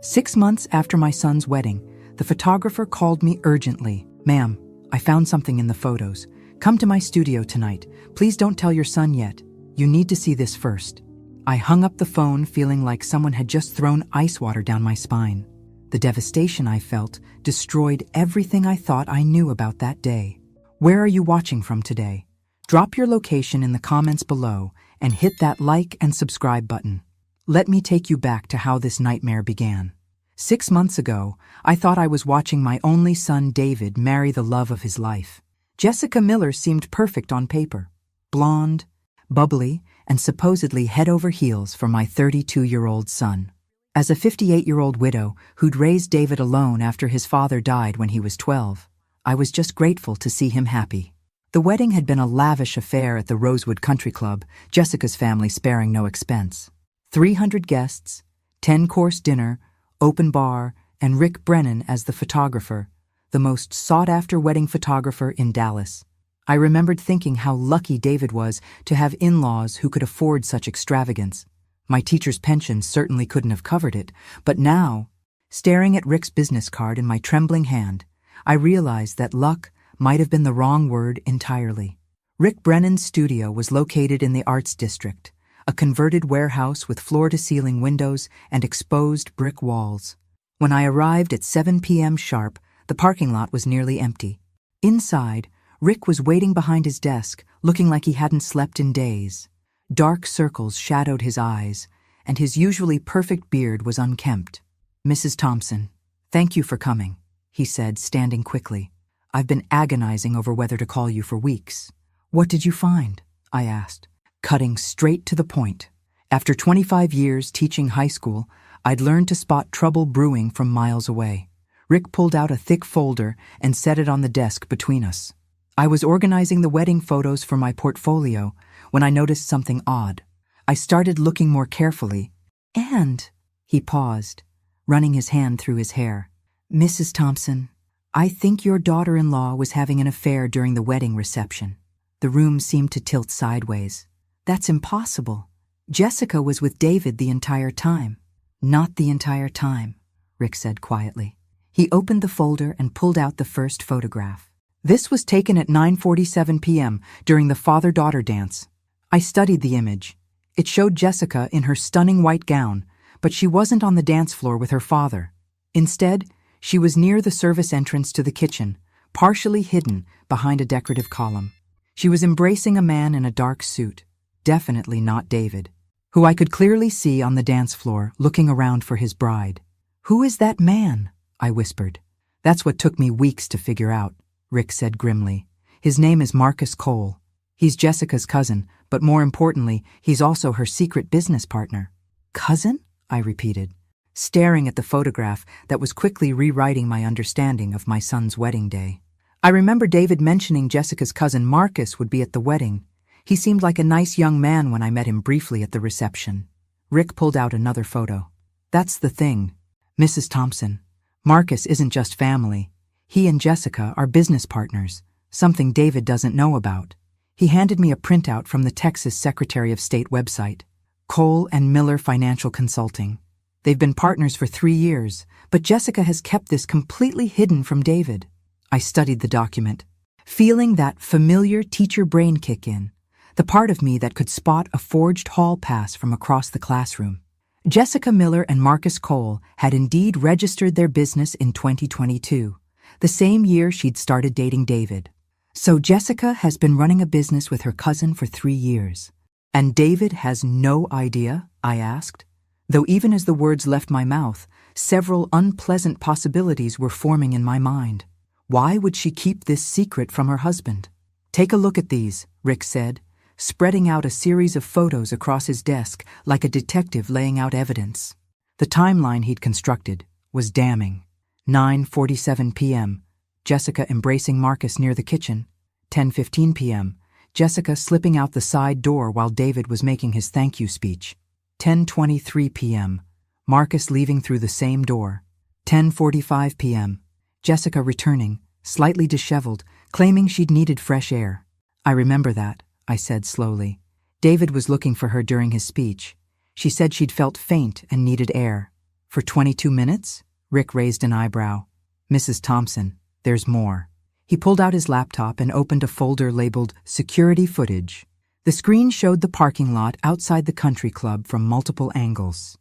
6 months after my son's wedding, the photographer called me urgently. "Ma'am, I found something in the photos. Come to my studio tonight. Please don't tell your son yet. You need to see this first." I hung up the phone feeling like someone had just thrown ice water down my spine. The devastation I felt destroyed everything I thought I knew about that day. Where are you watching from today? Drop your location in the comments below and hit that like and subscribe button. Let me take you back to how this nightmare began. 6 months ago, I thought I was watching my only son David marry the love of his life. Jessica Miller seemed perfect on paper. Blonde, bubbly, and supposedly head over heels for my 32-year-old son. As a 58-year-old widow who'd raised David alone after his father died when he was 12, I was just grateful to see him happy. The wedding had been a lavish affair at the Rosewood Country Club, Jessica's family sparing no expense. 300 guests, 10-course dinner, open bar, and Rick Brennan as the photographer, the most sought-after wedding photographer in Dallas. I remembered thinking how lucky David was to have in-laws who could afford such extravagance. My teacher's pension certainly couldn't have covered it, but now, staring at Rick's business card in my trembling hand, I realized that luck might have been the wrong word entirely. Rick Brennan's studio was located in the Arts District, a converted warehouse with floor-to-ceiling windows and exposed brick walls. When I arrived at 7 p.m. sharp, the parking lot was nearly empty. Inside, Rick was waiting behind his desk, looking like he hadn't slept in days. Dark circles shadowed his eyes, and his usually perfect beard was unkempt. "Mrs. Thompson, thank you for coming," he said, standing quickly. "I've been agonizing over whether to call you for weeks." "What did you find?" I asked, cutting straight to the point. After 25 years teaching high school, I'd learned to spot trouble brewing from miles away. Rick pulled out a thick folder and set it on the desk between us. I was organizing the wedding photos for my portfolio when I noticed something odd. I started looking more carefully, and he paused, running his hand through his hair. "Mrs. Thompson, I think your daughter-in-law was having an affair during the wedding reception." The room seemed to tilt sideways. "That's impossible. Jessica was with David the entire time." "Not the entire time," Rick said quietly. He opened the folder and pulled out the first photograph. This was taken at 9:47 p.m. during the father-daughter dance. I studied the image. It showed Jessica in her stunning white gown, but she wasn't on the dance floor with her father. Instead, she was near the service entrance to the kitchen, partially hidden behind a decorative column. She was embracing a man in a dark suit, definitely not David, who I could clearly see on the dance floor looking around for his bride. "Who is that man?" I whispered. "That's what took me weeks to figure out," Rick said grimly. "His name is Marcus Cole. He's Jessica's cousin, but more importantly, he's also her secret business partner." "Cousin?" I repeated, staring at the photograph that was quickly rewriting my understanding of my son's wedding day. I remember David mentioning Jessica's cousin Marcus would be at the wedding. He seemed like a nice young man when I met him briefly at the reception. Rick pulled out another photo. "That's the thing, Mrs. Thompson. Marcus isn't just family. He and Jessica are business partners, something David doesn't know about." He handed me a printout from the Texas Secretary of State website. Cole and Miller Financial Consulting. They've been partners for 3 years, but Jessica has kept this completely hidden from David. I studied the document, feeling that familiar teacher brain kick in, the part of me that could spot a forged hall pass from across the classroom. Jessica Miller and Marcus Cole had indeed registered their business in 2022, the same year she'd started dating David. So Jessica has been running a business with her cousin for 3 years. "And David has no idea?" I asked. Though even as the words left my mouth, several unpleasant possibilities were forming in my mind. Why would she keep this secret from her husband? "Take a look at these," Rick said, spreading out a series of photos across his desk like a detective laying out evidence. The timeline he'd constructed was damning. 9:47 p.m., Jessica embracing Marcus near the kitchen. 10:15 p.m., Jessica slipping out the side door while David was making his thank you speech. 10:23 p.m., Marcus leaving through the same door. 10:45 p.m., Jessica returning, slightly disheveled, claiming she'd needed fresh air. "I remember that," I said slowly. "David was looking for her during his speech. She said she'd felt faint and needed air." For 22 minutes? Rick raised an eyebrow. Mrs. Thompson, there's more. He pulled out his laptop and opened a folder labeled Security Footage. The screen showed the parking lot outside the country club from multiple angles.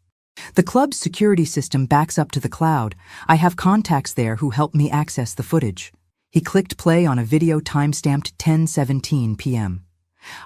The club's security system backs up to the cloud. I have contacts there who help me access the footage. He clicked play on a video time-stamped 10:17 p.m.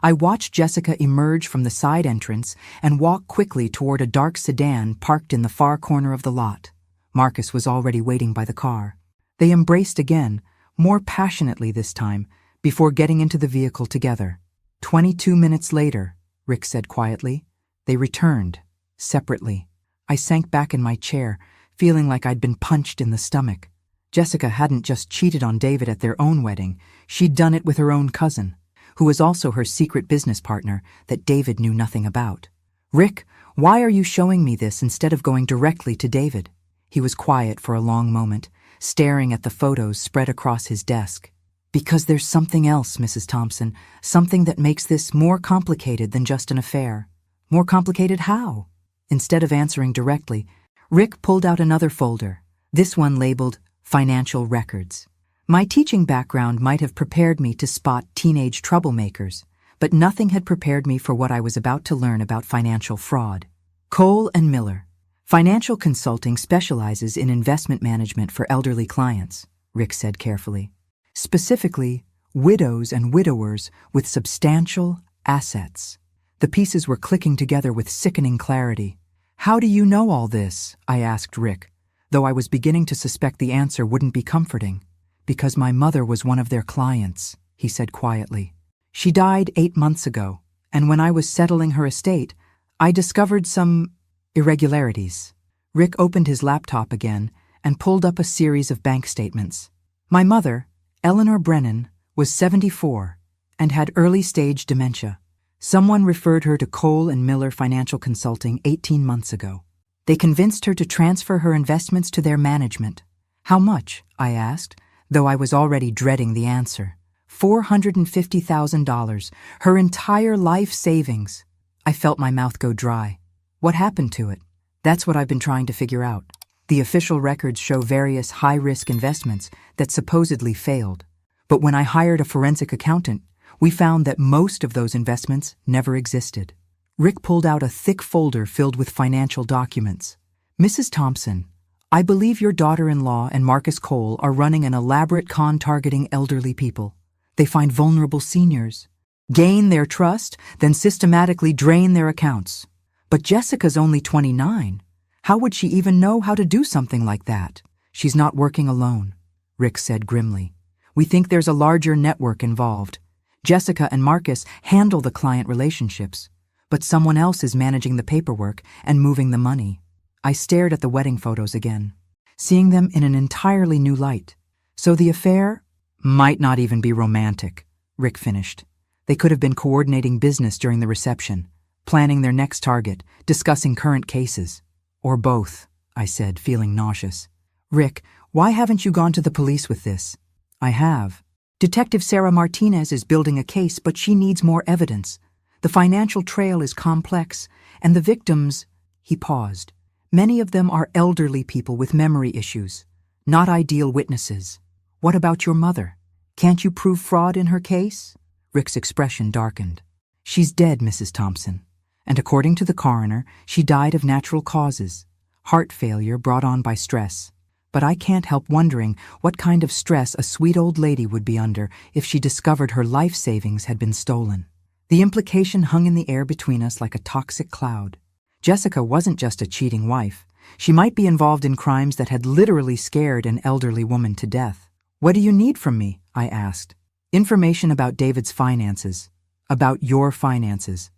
I watched Jessica emerge from the side entrance and walk quickly toward a dark sedan parked in the far corner of the lot. Marcus was already waiting by the car. They embraced again, more passionately this time, before getting into the vehicle together. 22 minutes later, Rick said quietly, they returned, separately. I sank back in my chair, feeling like I'd been punched in the stomach. Jessica hadn't just cheated on David at their own wedding, she'd done it with her own cousin, who was also her secret business partner that David knew nothing about. Rick, why are you showing me this instead of going directly to David? He was quiet for a long moment, staring at the photos spread across his desk. Because there's something else, Mrs. Thompson, something that makes this more complicated than just an affair. More complicated how? Instead of answering directly, Rick pulled out another folder, this one labeled Financial Records. My teaching background might have prepared me to spot teenage troublemakers, but nothing had prepared me for what I was about to learn about financial fraud. Cole and Miller. Financial consulting specializes in investment management for elderly clients, Rick said carefully. Specifically, widows and widowers with substantial assets. The pieces were clicking together with sickening clarity. How do you know all this? I asked Rick, though I was beginning to suspect the answer wouldn't be comforting. Because my mother was one of their clients, he said quietly. She died 8 months ago, and when I was settling her estate, I discovered some irregularities. Rick opened his laptop again and pulled up a series of bank statements. My mother, Eleanor Brennan, was 74 and had early-stage dementia. Someone referred her to Cole and Miller Financial Consulting 18 months ago. They convinced her to transfer her investments to their management. How much? I asked, though I was already dreading the answer. $450,000, her entire life savings. I felt my mouth go dry. What happened to it? That's what I've been trying to figure out. The official records show various high-risk investments that supposedly failed. But when I hired a forensic accountant, we found that most of those investments never existed. Rick pulled out a thick folder filled with financial documents. Mrs. Thompson, I believe your daughter-in-law and Marcus Cole are running an elaborate con targeting elderly people. They find vulnerable seniors, gain their trust, then systematically drain their accounts. But Jessica's only 29. How would she even know how to do something like that? She's not working alone, Rick said grimly. We think there's a larger network involved. Jessica and Marcus handle the client relationships, but someone else is managing the paperwork and moving the money. I stared at the wedding photos again, seeing them in an entirely new light. So the affair might not even be romantic, Rick finished. They could have been coordinating business during the reception, planning their next target, discussing current cases. Or both, I said, feeling nauseous. Rick, why haven't you gone to the police with this? I have. Detective Sarah Martinez is building a case, but she needs more evidence. The financial trail is complex, and the victims... He paused. Many of them are elderly people with memory issues, not ideal witnesses. What about your mother? Can't you prove fraud in her case? Rick's expression darkened. She's dead, Mrs. Thompson. And according to the coroner, she died of natural causes, heart failure brought on by stress. But I can't help wondering what kind of stress a sweet old lady would be under if she discovered her life savings had been stolen. The implication hung in the air between us like a toxic cloud. Jessica wasn't just a cheating wife. She might be involved in crimes that had literally scared an elderly woman to death. What do you need from me? I asked. Information about David's finances. About your finances.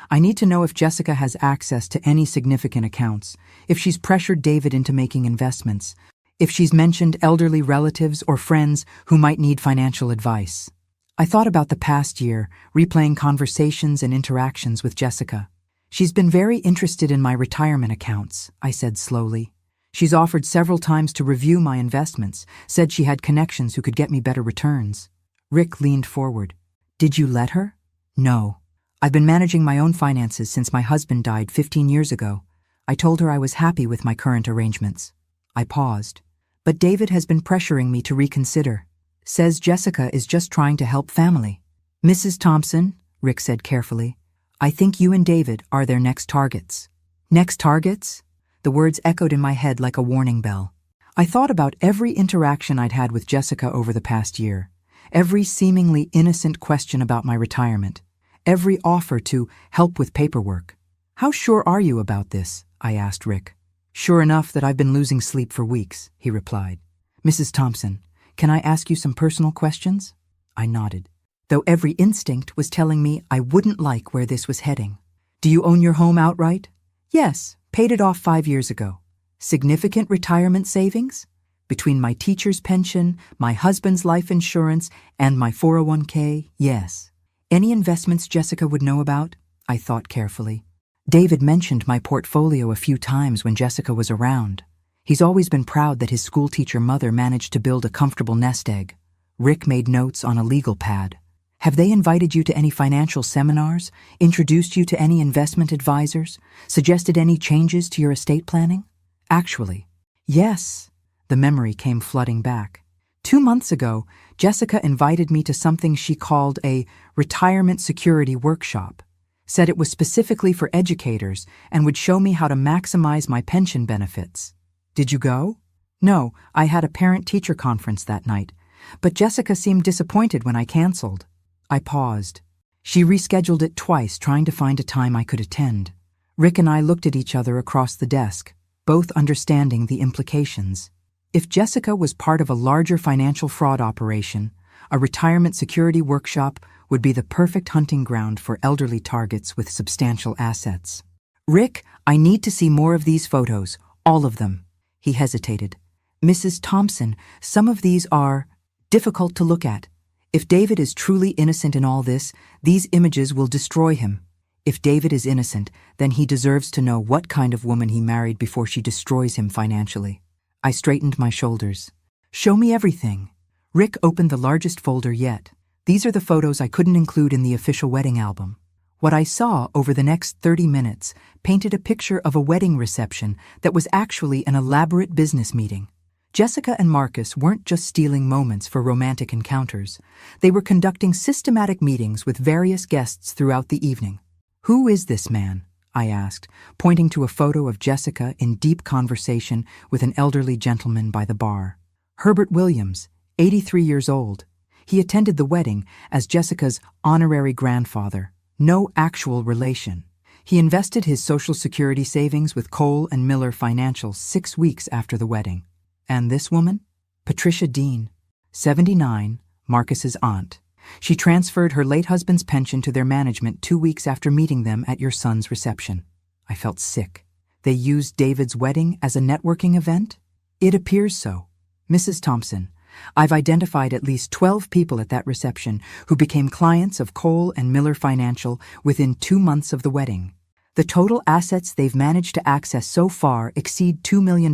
I need to know if Jessica has access to any significant accounts, if she's pressured David into making investments, if she's mentioned elderly relatives or friends who might need financial advice. I thought about the past year, replaying conversations and interactions with Jessica. She's been very interested in my retirement accounts, I said slowly. She's offered several times to review my investments, said she had connections who could get me better returns. Rick leaned forward. Did you let her? No. I've been managing my own finances since my husband died 15 years ago. I told her I was happy with my current arrangements. I paused. But David has been pressuring me to reconsider. Says Jessica is just trying to help family. Mrs. Thompson, Rick said carefully, I think you and David are their next targets. Next targets? The words echoed in my head like a warning bell. I thought about every interaction I'd had with Jessica over the past year, every seemingly innocent question about my retirement, every offer to help with paperwork. How sure are you about this? I asked Rick. Sure enough that I've been losing sleep for weeks, he replied. Mrs. Thompson, can I ask you some personal questions? I nodded, though every instinct was telling me I wouldn't like where this was heading. Do you own your home outright? Yes, paid it off 5 years ago. Significant retirement savings? Between my teacher's pension, my husband's life insurance, and my 401k, yes. Any investments Jessica would know about? I thought carefully. David mentioned my portfolio a few times when Jessica was around. He's always been proud that his schoolteacher mother managed to build a comfortable nest egg. Rick made notes on a legal pad. Have they invited you to any financial seminars, introduced you to any investment advisors, suggested any changes to your estate planning? Actually, yes. The memory came flooding back. 2 months ago, Jessica invited me to something she called a retirement security workshop. Said it was specifically for educators and would show me how to maximize my pension benefits. Did you go? No, I had a parent-teacher conference that night, but Jessica seemed disappointed when I canceled. I paused. She rescheduled it twice, trying to find a time I could attend. Rick and I looked at each other across the desk, both understanding the implications. If Jessica was part of a larger financial fraud operation, a retirement security workshop would be the perfect hunting ground for elderly targets with substantial assets. Rick, I need to see more of these photos, all of them. He hesitated. Mrs. Thompson, some of these are difficult to look at. If David is truly innocent in all this, these images will destroy him. If David is innocent, then he deserves to know what kind of woman he married before she destroys him financially. I straightened my shoulders. Show me everything. Rick opened the largest folder yet. These are the photos I couldn't include in the official wedding album. What I saw over the next 30 minutes painted a picture of a wedding reception that was actually an elaborate business meeting. Jessica and Marcus weren't just stealing moments for romantic encounters. They were conducting systematic meetings with various guests throughout the evening. Who is this man? I asked, pointing to a photo of Jessica in deep conversation with an elderly gentleman by the bar. Herbert Williams, 83 years old. He attended the wedding as Jessica's honorary grandfather. No actual relation. He invested his Social Security savings with Cole and Miller Financial 6 weeks after the wedding. And this woman? Patricia Dean, 79, Marcus's aunt. She transferred her late husband's pension to their management 2 weeks after meeting them at your son's reception. I felt sick. They used David's wedding as a networking event? It appears so. Mrs. Thompson, I've identified at least 12 people at that reception who became clients of Cole and Miller Financial within 2 months of the wedding. The total assets they've managed to access so far exceed $2 million.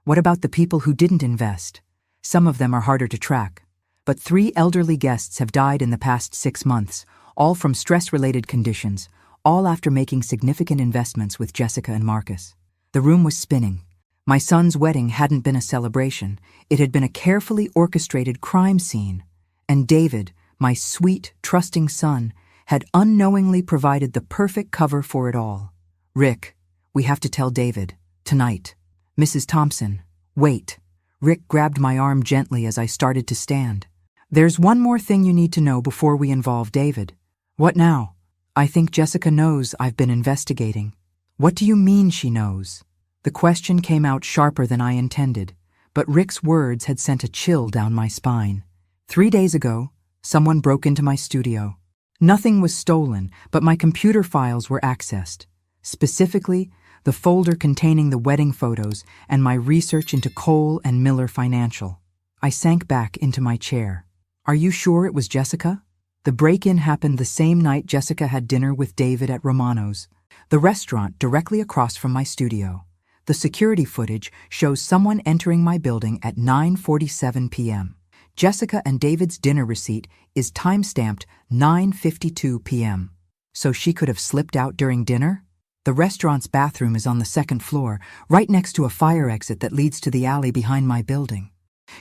What about the people who didn't invest? Some of them are harder to track. But 3 elderly guests have died in the past 6 months, all from stress-related conditions, all after making significant investments with Jessica and Marcus. The room was spinning. My son's wedding hadn't been a celebration. It had been a carefully orchestrated crime scene. And David, my sweet, trusting son, had unknowingly provided the perfect cover for it all. Rick, we have to tell David. Tonight. Mrs. Thompson, wait. Rick grabbed my arm gently as I started to stand. There's one more thing you need to know before we involve David. What now? I think Jessica knows I've been investigating. What do you mean she knows? The question came out sharper than I intended, but Rick's words had sent a chill down my spine. 3 days ago, someone broke into my studio. Nothing was stolen, but my computer files were accessed. Specifically, the folder containing the wedding photos and my research into Cole and Miller Financial. I sank back into my chair. Are you sure it was Jessica? The break-in happened the same night Jessica had dinner with David at Romano's, the restaurant directly across from my studio. The security footage shows someone entering my building at 9:47 p.m. Jessica and David's dinner receipt is time-stamped 9:52 p.m. So she could have slipped out during dinner? The restaurant's bathroom is on the second floor, right next to a fire exit that leads to the alley behind my building.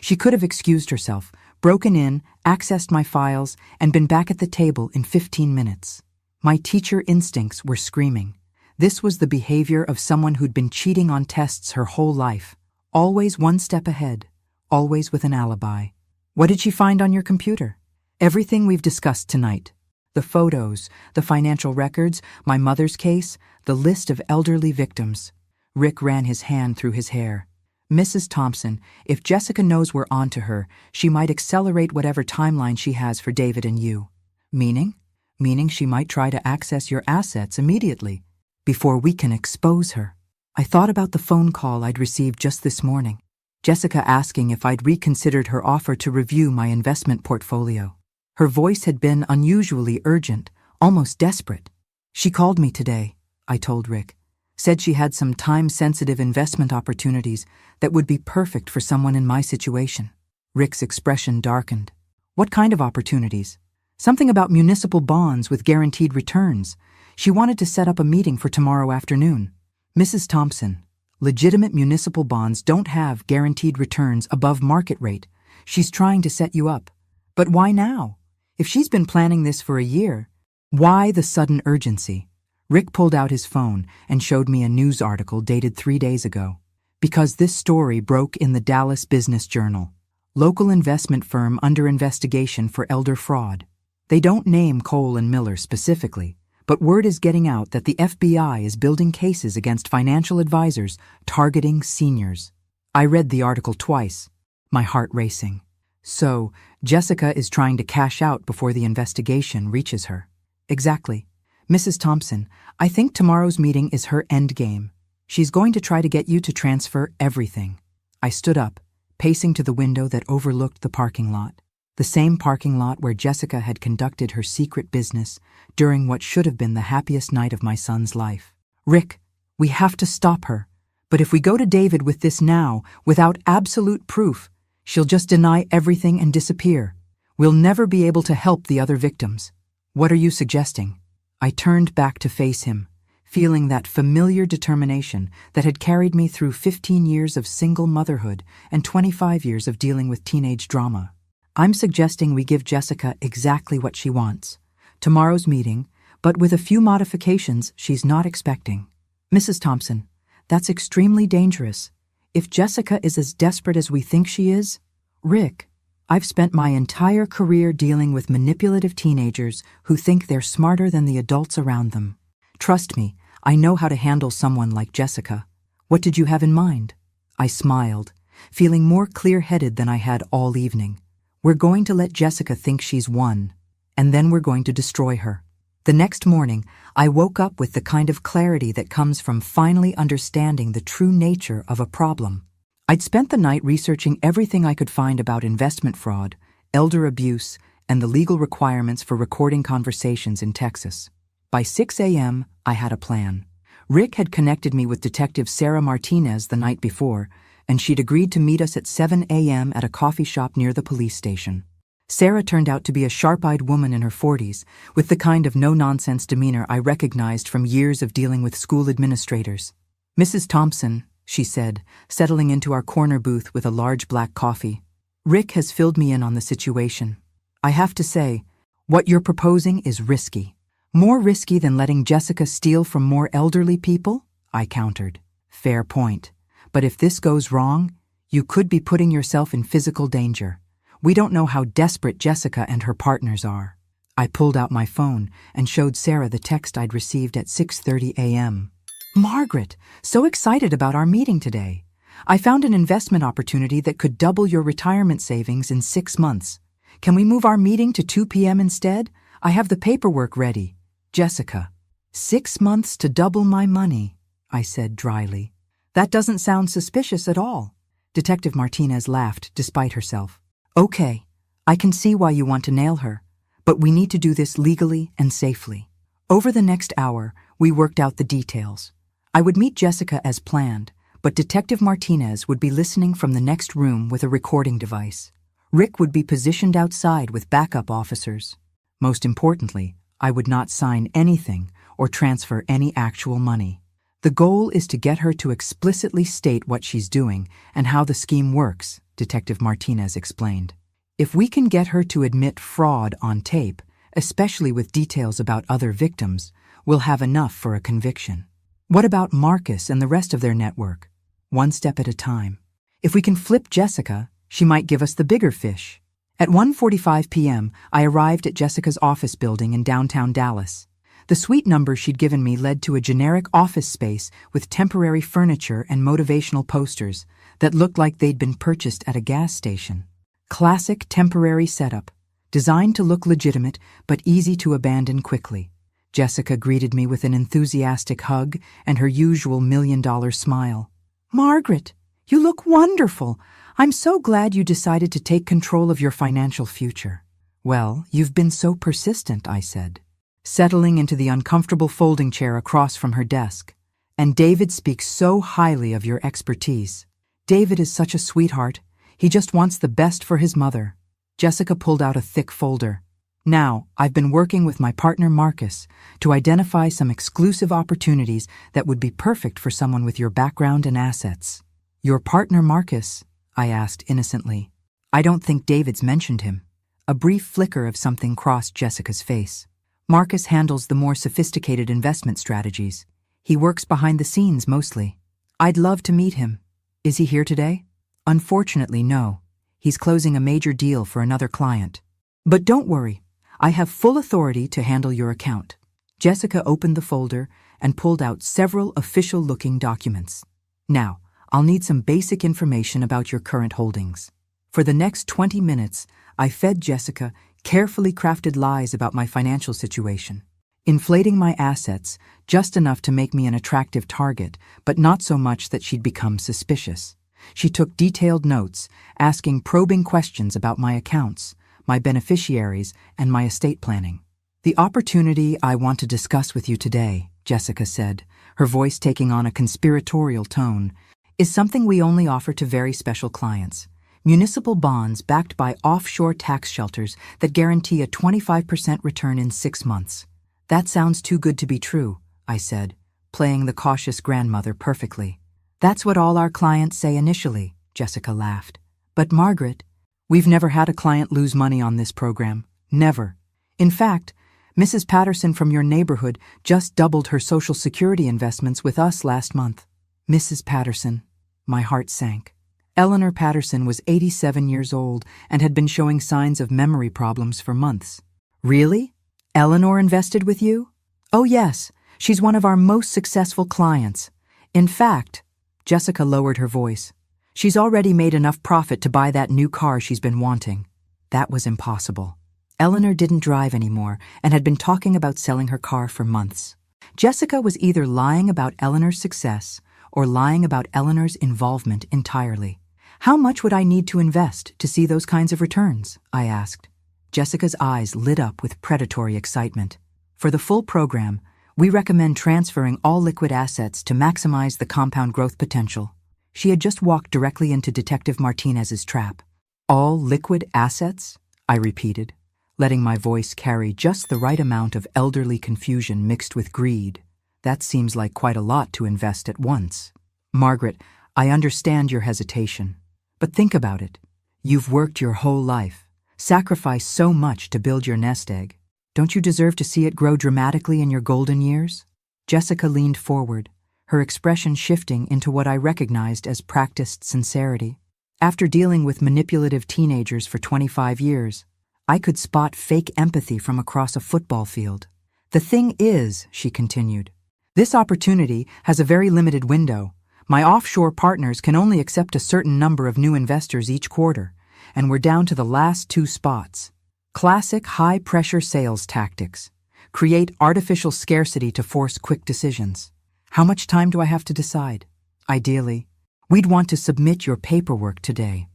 She could have excused herself, broken in, accessed my files, and been back at the table in 15 minutes. My teacher instincts were screaming. This was the behavior of someone who'd been cheating on tests her whole life. Always one step ahead, always with an alibi. What did she find on your computer? Everything we've discussed tonight. The photos, the financial records, my mother's case, the list of elderly victims. Rick ran his hand through his hair. Mrs. Thompson, if Jessica knows we're onto her, she might accelerate whatever timeline she has for David and you. Meaning? Meaning she might try to access your assets immediately, before we can expose her. I thought about the phone call I'd received just this morning. Jessica asking if I'd reconsidered her offer to review my investment portfolio. Her voice had been unusually urgent, almost desperate. She called me today, I told Rick. Said she had some time-sensitive investment opportunities that would be perfect for someone in my situation. Rick's expression darkened. What kind of opportunities? Something about municipal bonds with guaranteed returns. She wanted to set up a meeting for tomorrow afternoon. Mrs. Thompson, legitimate municipal bonds don't have guaranteed returns above market rate. She's trying to set you up. But why now? If she's been planning this for a year, why the sudden urgency? Rick pulled out his phone and showed me a news article dated 3 days ago. Because this story broke in the Dallas Business Journal. Local investment firm under investigation for elder fraud. They don't name Cole and Miller specifically, but word is getting out that the FBI is building cases against financial advisors targeting seniors. I read the article twice, my heart racing. So, Jessica is trying to cash out before the investigation reaches her. Exactly. Mrs. Thompson, I think tomorrow's meeting is her endgame. She's going to try to get you to transfer everything. I stood up, pacing to the window that overlooked the parking lot. The same parking lot where Jessica had conducted her secret business during what should have been the happiest night of my son's life. Rick, we have to stop her. But if we go to David with this now, without absolute proof, she'll just deny everything and disappear. We'll never be able to help the other victims. What are you suggesting? I turned back to face him, feeling that familiar determination that had carried me through 15 years of single motherhood and 25 years of dealing with teenage drama. I'm suggesting we give Jessica exactly what she wants. Tomorrow's meeting, but with a few modifications she's not expecting. Mrs. Thompson, that's extremely dangerous. If Jessica is as desperate as we think she is, Rick, I've spent my entire career dealing with manipulative teenagers who think they're smarter than the adults around them. Trust me, I know how to handle someone like Jessica. What did you have in mind? I smiled, feeling more clear-headed than I had all evening. We're going to let Jessica think she's won, and then we're going to destroy her. The next morning, I woke up with the kind of clarity that comes from finally understanding the true nature of a problem. I'd spent the night researching everything I could find about investment fraud, elder abuse, and the legal requirements for recording conversations in Texas. By 6 a.m., I had a plan. Rick had connected me with Detective Sarah Martinez the night before, and she'd agreed to meet us at 7 a.m. at a coffee shop near the police station. Sarah turned out to be a sharp-eyed woman in her 40s, with the kind of no-nonsense demeanor I recognized from years of dealing with school administrators. Mrs. Thompson, she said, settling into our corner booth with a large black coffee. Rick has filled me in on the situation. I have to say, what you're proposing is risky. More risky than letting Jessica steal from more elderly people? I countered. Fair point. But if this goes wrong, you could be putting yourself in physical danger. We don't know how desperate Jessica and her partners are. I pulled out my phone and showed Sarah the text I'd received at 6:30 a.m. Margaret, so excited about our meeting today. I found an investment opportunity that could double your retirement savings in 6 months. Can we move our meeting to 2 p.m. instead? I have the paperwork ready. Jessica. 6 months to double my money, I said dryly. That doesn't sound suspicious at all. Detective Martinez laughed despite herself. Okay, I can see why you want to nail her, but we need to do this legally and safely. Over the next hour, we worked out the details. I would meet Jessica as planned, but Detective Martinez would be listening from the next room with a recording device. Rick would be positioned outside with backup officers. Most importantly, I would not sign anything or transfer any actual money. The goal is to get her to explicitly state what she's doing and how the scheme works, Detective Martinez explained. If we can get her to admit fraud on tape, especially with details about other victims, we'll have enough for a conviction. What about Marcus and the rest of their network? One step at a time. If we can flip Jessica, she might give us the bigger fish. At 1:45 p.m., I arrived at Jessica's office building in downtown Dallas. The suite number she'd given me led to a generic office space with temporary furniture and motivational posters that looked like they'd been purchased at a gas station. Classic temporary setup, designed to look legitimate but easy to abandon quickly. Jessica greeted me with an enthusiastic hug and her usual $1,000,000 smile. "Margaret, you look wonderful. I'm so glad you decided to take control of your financial future." "Well, you've been so persistent," I said, settling into the uncomfortable folding chair across from her desk. "And David speaks so highly of your expertise. David is such a sweetheart. He just wants the best for his mother." Jessica pulled out a thick folder. "Now, I've been working with my partner Marcus to identify some exclusive opportunities that would be perfect for someone with your background and assets." "Your partner Marcus?" I asked innocently. "I don't think David's mentioned him." A brief flicker of something crossed Jessica's face. "Marcus handles the more sophisticated investment strategies. He works behind the scenes mostly. I'd love to meet him. Is he here today?" "Unfortunately, no. He's closing a major deal for another client. But don't worry. I have full authority to handle your account." Jessica opened the folder and pulled out several official-looking documents. "Now, I'll need some basic information about your current holdings." For the next 20 minutes, I fed Jessica carefully crafted lies about my financial situation, inflating my assets just enough to make me an attractive target, but not so much that she'd become suspicious. She took detailed notes, asking probing questions about my accounts, my beneficiaries, and my estate planning. "The opportunity I want to discuss with you today," Jessica said, her voice taking on a conspiratorial tone, "is something we only offer to very special clients. Municipal bonds backed by offshore tax shelters that guarantee a 25% return in 6 months. "That sounds too good to be true," I said, playing the cautious grandmother perfectly. "That's what all our clients say initially," Jessica laughed. "But Margaret, we've never had a client lose money on this program. Never. In fact, Mrs. Patterson from your neighborhood just doubled her Social Security investments with us last month." Mrs. Patterson. My heart sank. Eleanor Patterson was 87 years old and had been showing signs of memory problems for months. "Really? Eleanor invested with you?" "Oh yes, she's one of our most successful clients. In fact," Jessica lowered her voice, "she's already made enough profit to buy that new car she's been wanting." That was impossible. Eleanor didn't drive anymore and had been talking about selling her car for months. Jessica was either lying about Eleanor's success or lying about Eleanor's involvement entirely. "How much would I need to invest to see those kinds of returns?" I asked. Jessica's eyes lit up with predatory excitement. "For the full program, we recommend transferring all liquid assets to maximize the compound growth potential." She had just walked directly into Detective Martinez's trap. "All liquid assets?" I repeated, letting my voice carry just the right amount of elderly confusion mixed with greed. "That seems like quite a lot to invest at once." "Margaret, I understand your hesitation. But think about it. You've worked your whole life, sacrificed so much to build your nest egg. Don't you deserve to see it grow dramatically in your golden years?" Jessica leaned forward, her expression shifting into what I recognized as practiced sincerity. After dealing with manipulative teenagers for 25 years, I could spot fake empathy from across a football field. "The thing is," she continued, "this opportunity has a very limited window. My offshore partners can only accept a certain number of new investors each quarter, and we're down to the last 2 spots. Classic high-pressure sales tactics. Create artificial scarcity to force quick decisions. How much time do I have to decide? Ideally, we'd want to submit your paperwork today.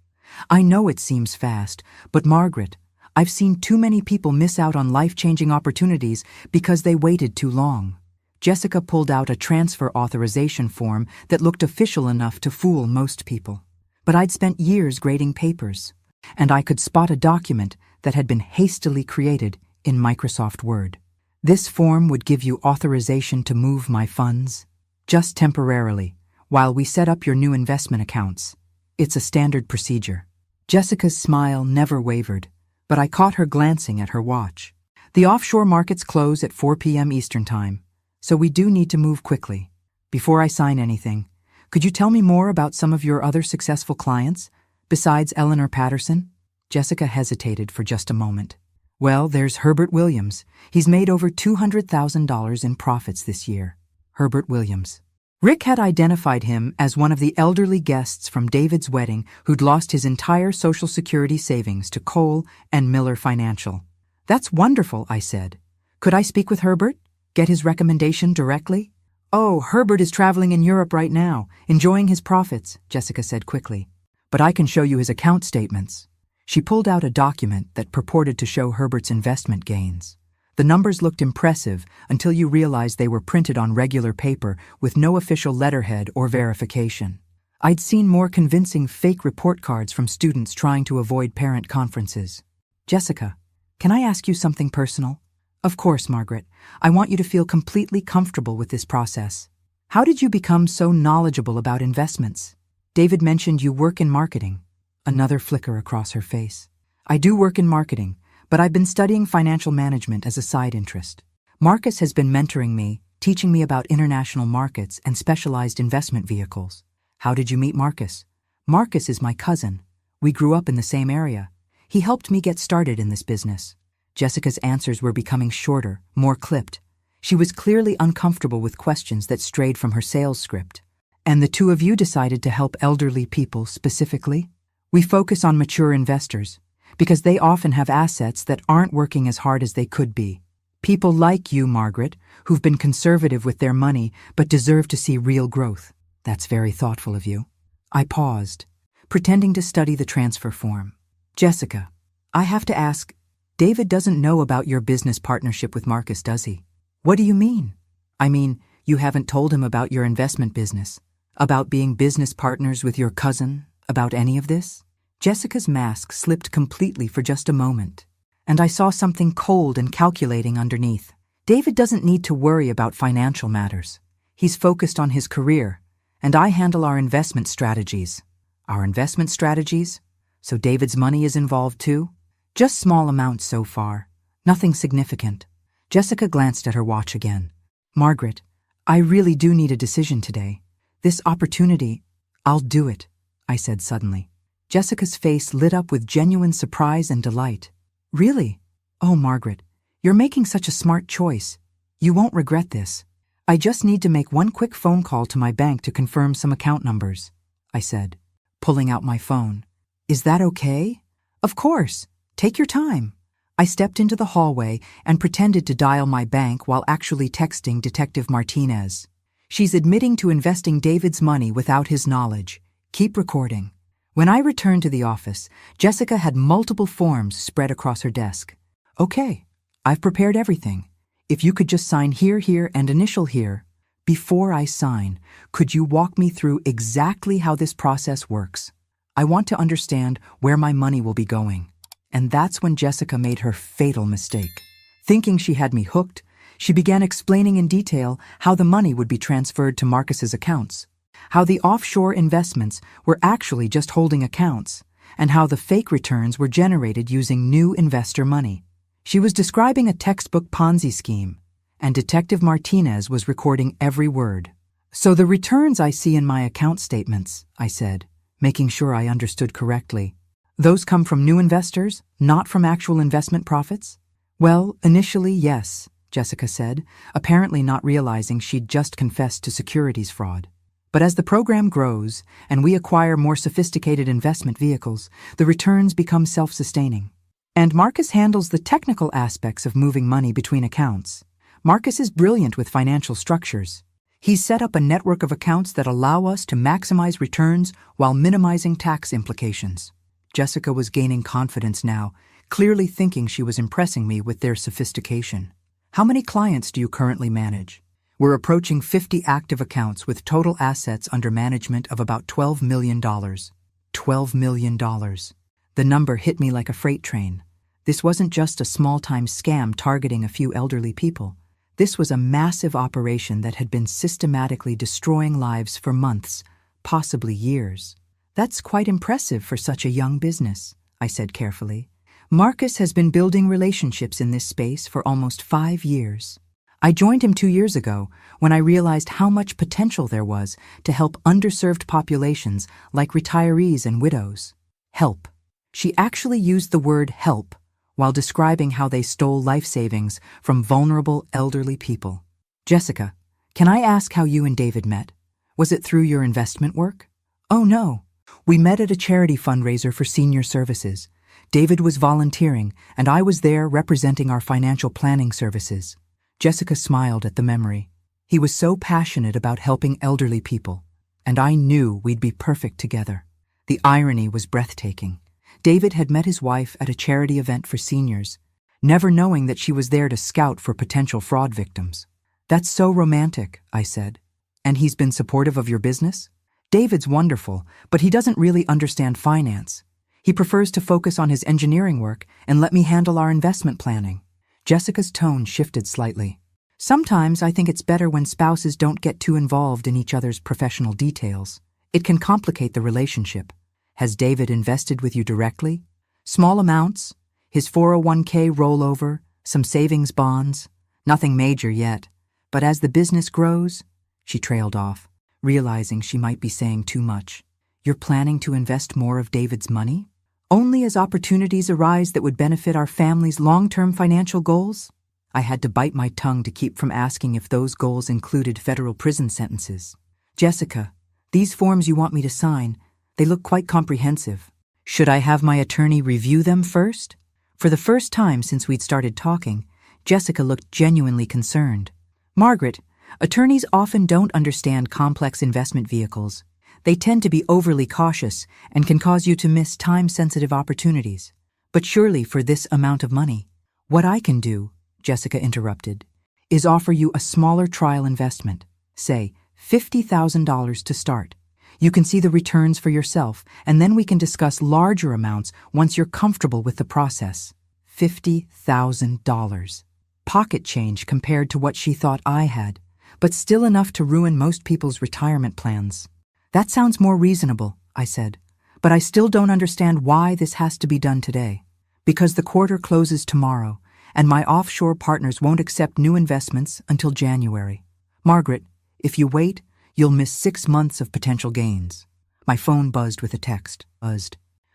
I know it seems fast, but Margaret, I've seen too many people miss out on life-changing opportunities because they waited too long." Jessica pulled out a transfer authorization form that looked official enough to fool most people. But I'd spent years grading papers, and I could spot a document that had been hastily created in Microsoft Word. This form would give you authorization to move my funds, just temporarily, while we set up your new investment accounts. It's a standard procedure. Jessica's smile never wavered, but I caught her glancing at her watch. The offshore markets close at 4 p.m. Eastern Time, so we do need to move quickly. Before I sign anything, could you tell me more about some of your other successful clients, besides Eleanor Patterson? Jessica hesitated for just a moment. Well, there's Herbert Williams. He's made over $200,000 in profits this year. Herbert Williams. Rick had identified him as one of the elderly guests from David's wedding who'd lost his entire Social Security savings to Cole and Miller Financial. That's wonderful, I said. Could I speak with Herbert? Get his recommendation directly? Oh, Herbert is traveling in Europe right now, enjoying his profits, Jessica said quickly. But I can show you his account statements. She pulled out a document that purported to show Herbert's investment gains. The numbers looked impressive until you realized they were printed on regular paper with no official letterhead or verification. I'd seen more convincing fake report cards from students trying to avoid parent conferences. Jessica, can I ask you something personal? Of course, Margaret. I want you to feel completely comfortable with this process. How did you become so knowledgeable about investments? David mentioned you work in marketing. Another flicker across her face. I do work in marketing, but I've been studying financial management as a side interest. Marcus has been mentoring me, teaching me about international markets and specialized investment vehicles. How did you meet Marcus? Marcus is my cousin. We grew up in the same area. He helped me get started in this business. Jessica's answers were becoming shorter, more clipped. She was clearly uncomfortable with questions that strayed from her sales script. And the two of you decided to help elderly people specifically? We focus on mature investors, because they often have assets that aren't working as hard as they could be. People like you, Margaret, who've been conservative with their money but deserve to see real growth. That's very thoughtful of you. I paused, pretending to study the transfer form. Jessica, I have to ask, David doesn't know about your business partnership with Marcus, does he? What do you mean? I mean, you haven't told him about your investment business, about being business partners with your cousin, about any of this? Jessica's mask slipped completely for just a moment, and I saw something cold and calculating underneath. David doesn't need to worry about financial matters. He's focused on his career, and I handle our investment strategies. Our investment strategies? So David's money is involved too? Just small amounts so far. Nothing significant. Jessica glanced at her watch again. Margaret, I really do need a decision today. This opportunity, I'll do it, I said suddenly. Jessica's face lit up with genuine surprise and delight. Really? Oh, Margaret, you're making such a smart choice. You won't regret this. I just need to make one quick phone call to my bank to confirm some account numbers, I said, pulling out my phone. Is that okay? Of course. Take your time. I stepped into the hallway and pretended to dial my bank while actually texting Detective Martinez. She's admitting to investing David's money without his knowledge. Keep recording. When I returned to the office, Jessica had multiple forms spread across her desk. Okay, I've prepared everything. If you could just sign here, here, and initial here. Before I sign, could you walk me through exactly how this process works? I want to understand where my money will be going. And that's when Jessica made her fatal mistake. Thinking she had me hooked, she began explaining in detail how the money would be transferred to Marcus's accounts, how the offshore investments were actually just holding accounts, and how the fake returns were generated using new investor money. She was describing a textbook Ponzi scheme, and Detective Martinez was recording every word. So the returns I see in my account statements, I said, making sure I understood correctly. Those come from new investors, not from actual investment profits? Well, initially, yes, Jessica said, apparently not realizing she'd just confessed to securities fraud. But as the program grows and we acquire more sophisticated investment vehicles, the returns become self-sustaining. And Marcus handles the technical aspects of moving money between accounts. Marcus is brilliant with financial structures. He's set up a network of accounts that allow us to maximize returns while minimizing tax implications. Jessica was gaining confidence now, clearly thinking she was impressing me with their sophistication. How many clients do you currently manage? We're approaching 50 active accounts with total assets under management of about $12 million. $12 million. The number hit me like a freight train. This wasn't just a small-time scam targeting a few elderly people. This was a massive operation that had been systematically destroying lives for months, possibly years. That's quite impressive for such a young business, I said carefully. Marcus has been building relationships in this space for almost 5 years. I joined him 2 years ago when I realized how much potential there was to help underserved populations like retirees and widows. Help. She actually used the word help while describing how they stole life savings from vulnerable elderly people. Jessica, can I ask how you and David met? Was it through your investment work? Oh no. We met at a charity fundraiser for senior services. David was volunteering, and I was there representing our financial planning services. Jessica smiled at the memory. He was so passionate about helping elderly people, and I knew we'd be perfect together. The irony was breathtaking. David had met his wife at a charity event for seniors, never knowing that she was there to scout for potential fraud victims. That's so romantic, I said. And he's been supportive of your business? David's wonderful, but he doesn't really understand finance. He prefers to focus on his engineering work and let me handle our investment planning. Jessica's tone shifted slightly. Sometimes I think it's better when spouses don't get too involved in each other's professional details. It can complicate the relationship. Has David invested with you directly? Small amounts, his 401k rollover, some savings bonds. Nothing major yet. But as the business grows, she trailed off, realizing she might be saying too much. You're planning to invest more of David's money? Only as opportunities arise that would benefit our family's long-term financial goals? I had to bite my tongue to keep from asking if those goals included federal prison sentences. Jessica, these forms you want me to sign, they look quite comprehensive. Should I have my attorney review them first? For the first time since we'd started talking, Jessica looked genuinely concerned. Margaret, attorneys often don't understand complex investment vehicles. They tend to be overly cautious and can cause you to miss time-sensitive opportunities. But surely for this amount of money, what I can do, Jessica interrupted, is offer you a smaller trial investment, say $50,000 to start. You can see the returns for yourself, and then we can discuss larger amounts once you're comfortable with the process. $50,000. Pocket change compared to what she thought I had, but still enough to ruin most people's retirement plans. That sounds more reasonable, I said, but I still don't understand why this has to be done today. Because the quarter closes tomorrow, and my offshore partners won't accept new investments until January. Margaret, if you wait, you'll miss 6 months of potential gains. My phone buzzed with a text.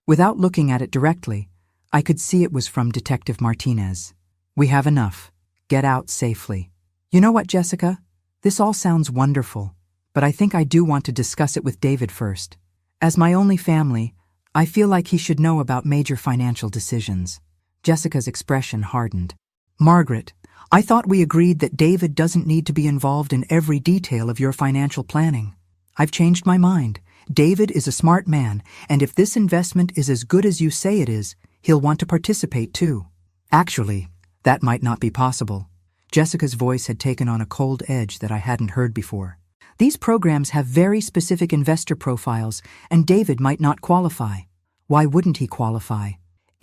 Without looking at it directly, I could see it was from Detective Martinez. We have enough. Get out safely. You know what, Jessica? This all sounds wonderful, but I think I do want to discuss it with David first. As my only family, I feel like he should know about major financial decisions. Jessica's expression hardened. Margaret, I thought we agreed that David doesn't need to be involved in every detail of your financial planning. I've changed my mind. David is a smart man, and if this investment is as good as you say it is, he'll want to participate too. Actually, that might not be possible. Jessica's voice had taken on a cold edge that I hadn't heard before. These programs have very specific investor profiles, and David might not qualify. Why wouldn't he qualify?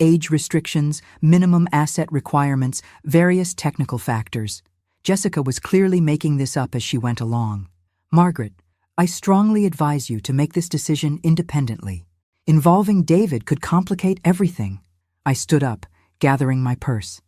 Age restrictions, minimum asset requirements, various technical factors. Jessica was clearly making this up as she went along. Margaret, I strongly advise you to make this decision independently. Involving David could complicate everything. I stood up, gathering my purse.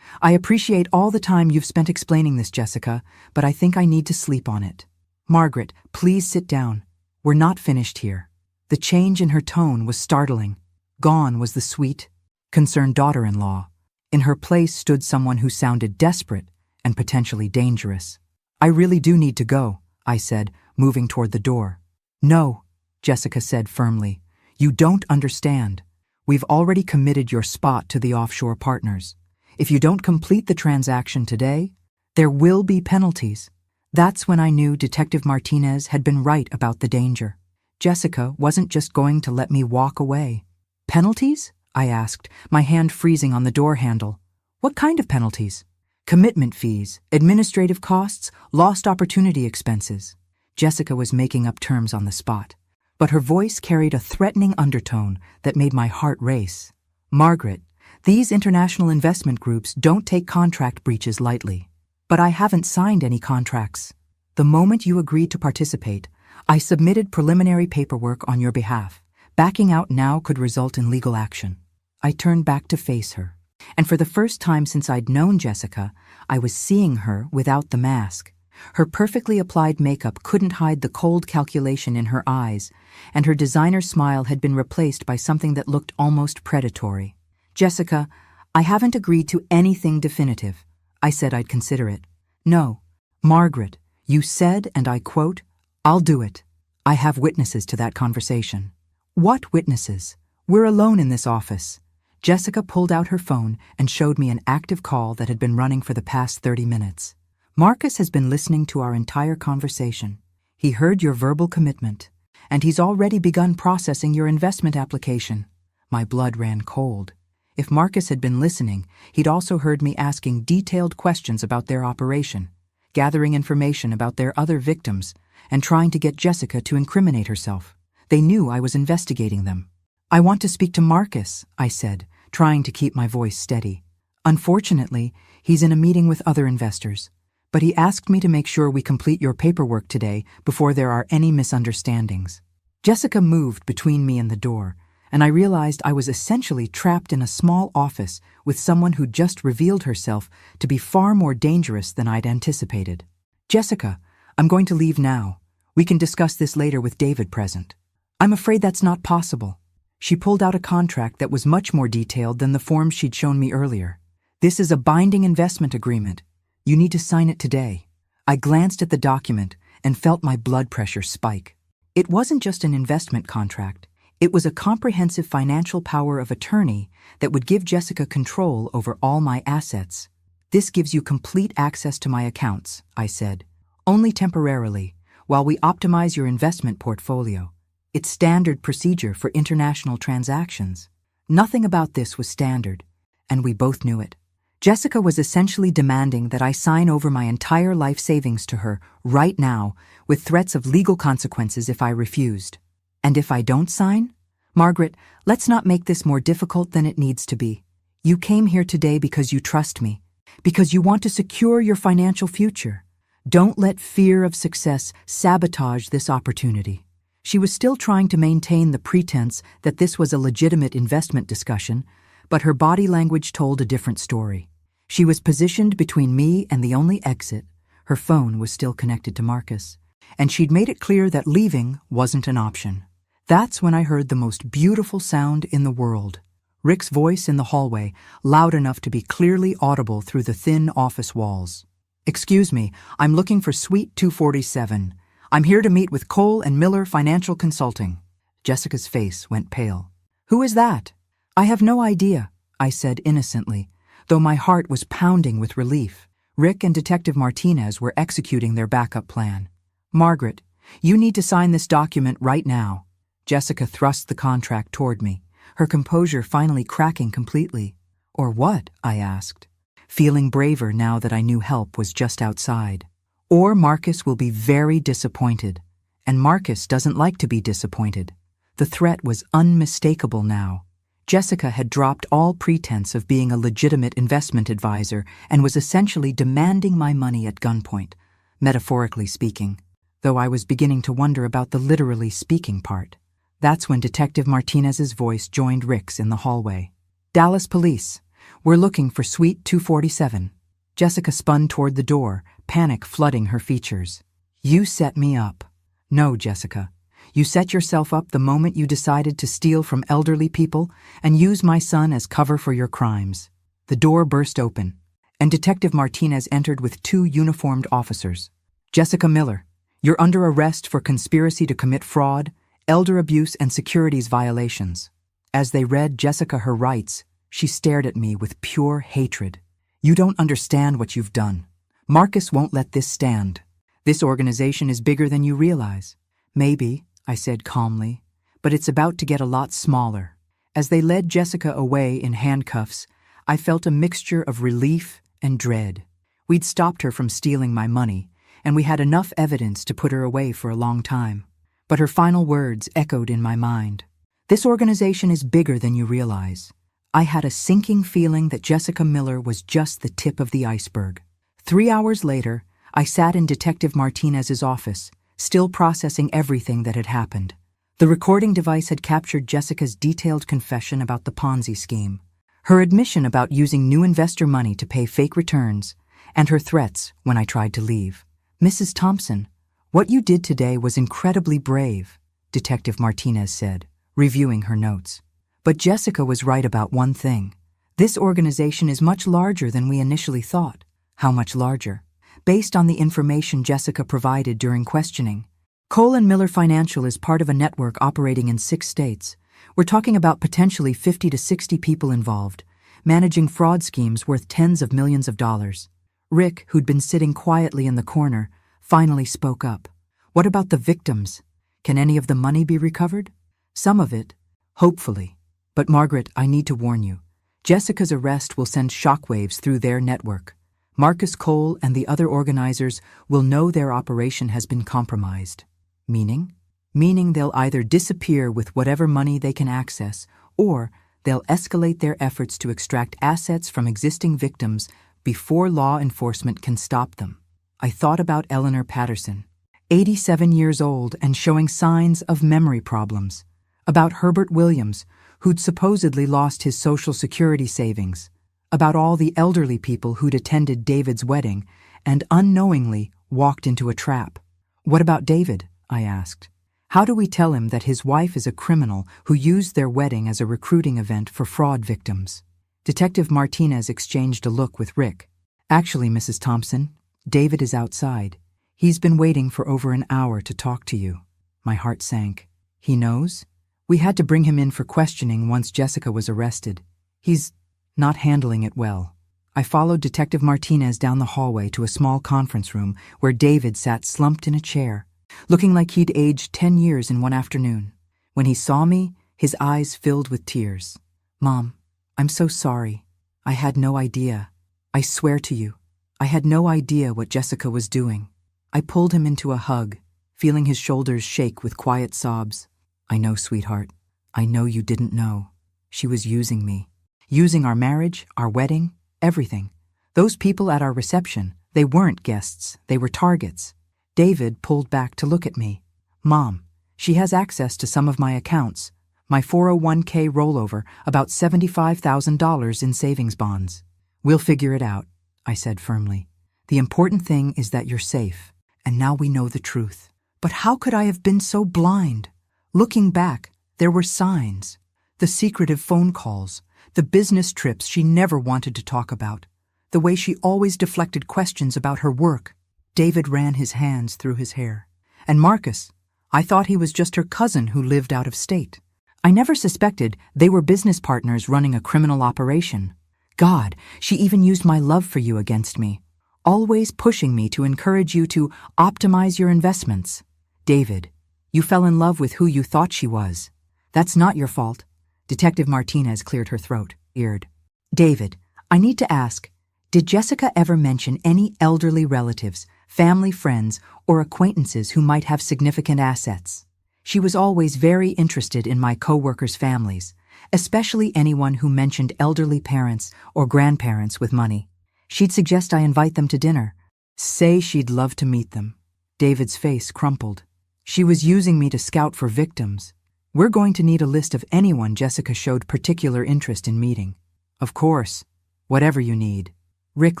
I appreciate all the time you've spent explaining this, Jessica, but I think I need to sleep on it. Margaret, please sit down. We're not finished here. The change in her tone was startling. Gone was the sweet, concerned daughter-in-law. In her place stood someone who sounded desperate and potentially dangerous. I really do need to go, I said, moving toward the door. No, Jessica said firmly. You don't understand. We've already committed your spot to the offshore partners. If you don't complete the transaction today, there will be penalties. That's when I knew Detective Martinez had been right about the danger. Jessica wasn't just going to let me walk away. Penalties? I asked, my hand freezing on the door handle. What kind of penalties? Commitment fees, administrative costs, lost opportunity expenses. Jessica was making up terms on the spot, but her voice carried a threatening undertone that made my heart race. Margaret, These international investment groups don't take contract breaches lightly. But I haven't signed any contracts. The moment you agreed to participate, I submitted preliminary paperwork on your behalf. Backing out now could result in legal action. I turned back to face her. And for the first time since I'd known Jessica, I was seeing her without the mask. Her perfectly applied makeup couldn't hide the cold calculation in her eyes, and her designer smile had been replaced by something that looked almost predatory. Jessica, I haven't agreed to anything definitive. I said I'd consider it. No, Margaret, you said, and I quote, "I'll do it." I have witnesses to that conversation. What witnesses? We're alone in this office. Jessica pulled out her phone and showed me an active call that had been running for the past 30 minutes. Marcus has been listening to our entire conversation. He heard your verbal commitment, and he's already begun processing your investment application. My blood ran cold. If Marcus had been listening, he'd also heard me asking detailed questions about their operation, gathering information about their other victims, and trying to get Jessica to incriminate herself. They knew I was investigating them. I want to speak to Marcus, I said, trying to keep my voice steady. Unfortunately, he's in a meeting with other investors, but he asked me to make sure we complete your paperwork today before there are any misunderstandings. Jessica moved between me and the door, and I realized I was essentially trapped in a small office with someone who'd just revealed herself to be far more dangerous than I'd anticipated. Jessica, I'm going to leave now. We can discuss this later with David present. I'm afraid that's not possible. She pulled out a contract that was much more detailed than the forms she'd shown me earlier. This is a binding investment agreement. You need to sign it today. I glanced at the document and felt my blood pressure spike. It wasn't just an investment contract. It was a comprehensive financial power of attorney that would give Jessica control over all my assets. This gives you complete access to my accounts, I said. Only temporarily, while we optimize your investment portfolio. It's standard procedure for international transactions. Nothing about this was standard, and we both knew it. Jessica was essentially demanding that I sign over my entire life savings to her right now, with threats of legal consequences if I refused. And if I don't sign? Margaret, let's not make this more difficult than it needs to be. You came here today because you trust me, because you want to secure your financial future. Don't let fear of success sabotage this opportunity. She was still trying to maintain the pretense that this was a legitimate investment discussion, but her body language told a different story. She was positioned between me and the only exit. Her phone was still connected to Marcus, and she'd made it clear that leaving wasn't an option. That's when I heard the most beautiful sound in the world. Rick's voice in the hallway, loud enough to be clearly audible through the thin office walls. "Excuse me, I'm looking for Suite 247. I'm here to meet with Cole and Miller Financial Consulting." Jessica's face went pale. "Who is that?" "I have no idea," I said innocently, though my heart was pounding with relief. Rick and Detective Martinez were executing their backup plan. "Margaret, you need to sign this document right now." Jessica thrust the contract toward me, her composure finally cracking completely. "Or what?" I asked, feeling braver now that I knew help was just outside. "Or Marcus will be very disappointed, and Marcus doesn't like to be disappointed." The threat was unmistakable now. Jessica had dropped all pretense of being a legitimate investment advisor and was essentially demanding my money at gunpoint, metaphorically speaking, though I was beginning to wonder about the literally speaking part. That's when Detective Martinez's voice joined Rick's in the hallway. "Dallas Police, we're looking for Suite 247. Jessica spun toward the door, panic flooding her features. "You set me up." "No, Jessica. You set yourself up the moment you decided to steal from elderly people and use my son as cover for your crimes." The door burst open, and Detective Martinez entered with 2 uniformed officers. "Jessica Miller, you're under arrest for conspiracy to commit fraud, elder abuse, and securities violations." As they read Jessica her rights, she stared at me with pure hatred. "You don't understand what you've done. Marcus won't let this stand. This organization is bigger than you realize." "Maybe," I said calmly, "but it's about to get a lot smaller." As they led Jessica away in handcuffs, I felt a mixture of relief and dread. We'd stopped her from stealing my money, and we had enough evidence to put her away for a long time. But her final words echoed in my mind. "This organization is bigger than you realize. I had a sinking feeling that Jessica Miller was just the tip of the iceberg. 3 hours later, I sat in Detective Martinez's office, still processing everything that had happened. The recording device had captured Jessica's detailed confession about the Ponzi scheme, her admission about using new investor money to pay fake returns, and her threats when I tried to leave. "Mrs. Thompson, what you did today was incredibly brave," Detective Martinez said, reviewing her notes. "But Jessica was right about one thing. This organization is much larger than we initially thought." "How much larger?" "Based on the information Jessica provided during questioning. Cole and Miller Financial is part of a network operating in 6 states. We're talking about potentially 50 to 60 people involved, managing fraud schemes worth tens of millions of dollars." Rick, who'd been sitting quietly in the corner, finally spoke up. "What about the victims? Can any of the money be recovered?" "Some of it, hopefully. But Margaret, I need to warn you. Jessica's arrest will send shockwaves through their network. Marcus Cole and the other organizers will know their operation has been compromised." "Meaning?" "Meaning they'll either disappear with whatever money they can access, or they'll escalate their efforts to extract assets from existing victims before law enforcement can stop them." I thought about Eleanor Patterson, 87 years old and showing signs of memory problems. About Herbert Williams, who'd supposedly lost his Social Security savings. About all the elderly people who'd attended David's wedding and unknowingly walked into a trap. "What about David?" I asked. "How do we tell him that his wife is a criminal who used their wedding as a recruiting event for fraud victims?" Detective Martinez exchanged a look with Rick. "Actually, Mrs. Thompson, David is outside. He's been waiting for over an hour to talk to you." My heart sank. "He knows?" "We had to bring him in for questioning once Jessica was arrested. He's not handling it well." I followed Detective Martinez down the hallway to a small conference room where David sat slumped in a chair, looking like he'd aged 10 years in one afternoon. When he saw me, his eyes filled with tears. "Mom, I'm so sorry. I had no idea. I swear to you, I had no idea what Jessica was doing." I pulled him into a hug, feeling his shoulders shake with quiet sobs. "I know, sweetheart. I know you didn't know. She was using me. Using our marriage, our wedding, everything. Those people at our reception, they weren't guests, they were targets." David pulled back to look at me. "Mom, she has access to some of my accounts. My 401k rollover, about $75,000 in savings bonds." "We'll figure it out," I said firmly. "The important thing is that you're safe, and now we know the truth." But how could I have been so blind? Looking back, there were signs. The secretive phone calls, the business trips she never wanted to talk about, the way she always deflected questions about her work. David ran his hands through his hair. "And Marcus, I thought he was just her cousin who lived out of state. I never suspected they were business partners running a criminal operation. God, she even used my love for you against me, always pushing me to encourage you to optimize your investments. David, you fell in love with who you thought she was. That's not your fault." Detective Martinez cleared her throat, eared. "David, I need to ask, did Jessica ever mention any elderly relatives, family friends, or acquaintances who might have significant assets? She was always very interested in my co-workers' families, especially anyone who mentioned elderly parents or grandparents with money. She'd suggest I invite them to dinner. Say she'd love to meet them." David's face crumpled. "She was using me to scout for victims. We're going to need a list of anyone Jessica showed particular interest in meeting." "Of course. Whatever you need." Rick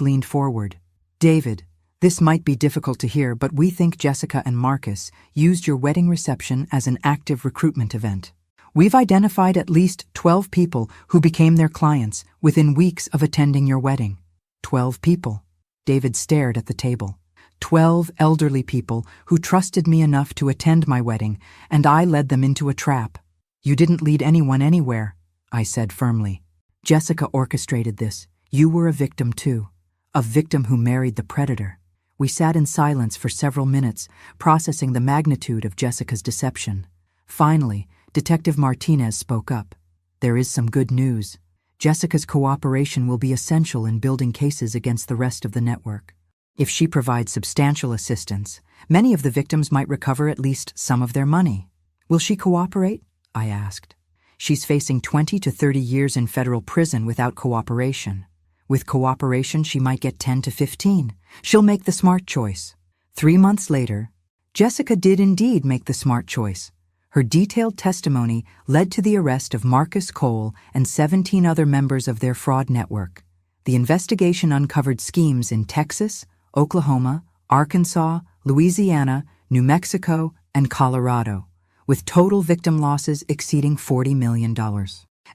leaned forward. "David, this might be difficult to hear, but we think Jessica and Marcus used your wedding reception as an active recruitment event. We've identified at least 12 people who became their clients within weeks of attending your wedding." 12 people. David stared at the table. 12 elderly people who trusted me enough to attend my wedding, and I led them into a trap. "You didn't lead anyone anywhere," I said firmly. "Jessica orchestrated this. You were a victim too. A victim who married the predator." We sat in silence for several minutes, processing the magnitude of Jessica's deception. Finally, Detective Martinez spoke up. "There is some good news. Jessica's cooperation will be essential in building cases against the rest of the network. If she provides substantial assistance, many of the victims might recover at least some of their money." "Will she cooperate?" I asked. She's facing 20 to 30 years in federal prison without cooperation. With cooperation, she might get 10 to 15. She'll make the smart choice. 3 months later, Jessica did indeed make the smart choice. Her detailed testimony led to the arrest of Marcus Cole and 17 other members of their fraud network. The investigation uncovered schemes in Texas, Oklahoma, Arkansas, Louisiana, New Mexico, and Colorado, with total victim losses exceeding $40 million.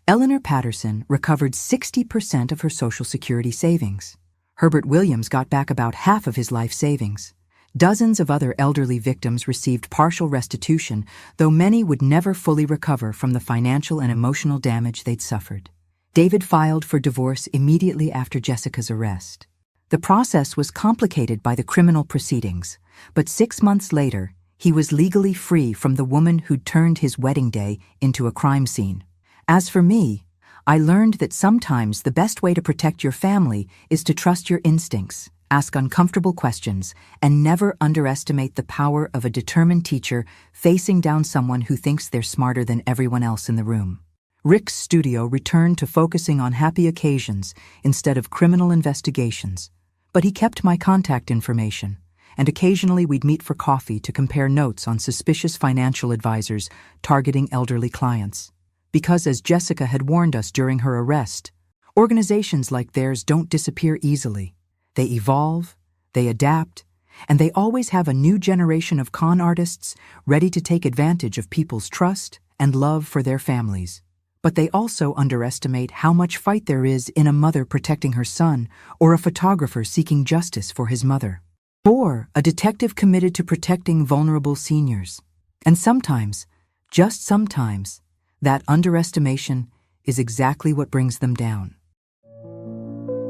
Eleanor Patterson recovered 60% of her Social Security savings. Herbert Williams got back about half of his life savings. Dozens of other elderly victims received partial restitution, though many would never fully recover from the financial and emotional damage they'd suffered. David filed for divorce immediately after Jessica's arrest. The process was complicated by the criminal proceedings, but 6 months later, he was legally free from the woman who'd turned his wedding day into a crime scene. As for me, I learned that sometimes the best way to protect your family is to trust your instincts, ask uncomfortable questions, and never underestimate the power of a determined teacher facing down someone who thinks they're smarter than everyone else in the room. Rick's studio returned to focusing on happy occasions instead of criminal investigations, but he kept my contact information, and occasionally we'd meet for coffee to compare notes on suspicious financial advisors targeting elderly clients. Because, as Jessica had warned us during her arrest, organizations like theirs don't disappear easily. They evolve, they adapt, and they always have a new generation of con artists ready to take advantage of people's trust and love for their families. But they also underestimate how much fight there is in a mother protecting her son or a photographer seeking justice for his mother, or a detective committed to protecting vulnerable seniors. And sometimes, just sometimes, that underestimation is exactly what brings them down.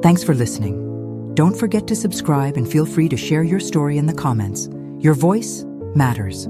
Thanks for listening. Don't forget to subscribe and feel free to share your story in the comments. Your voice matters.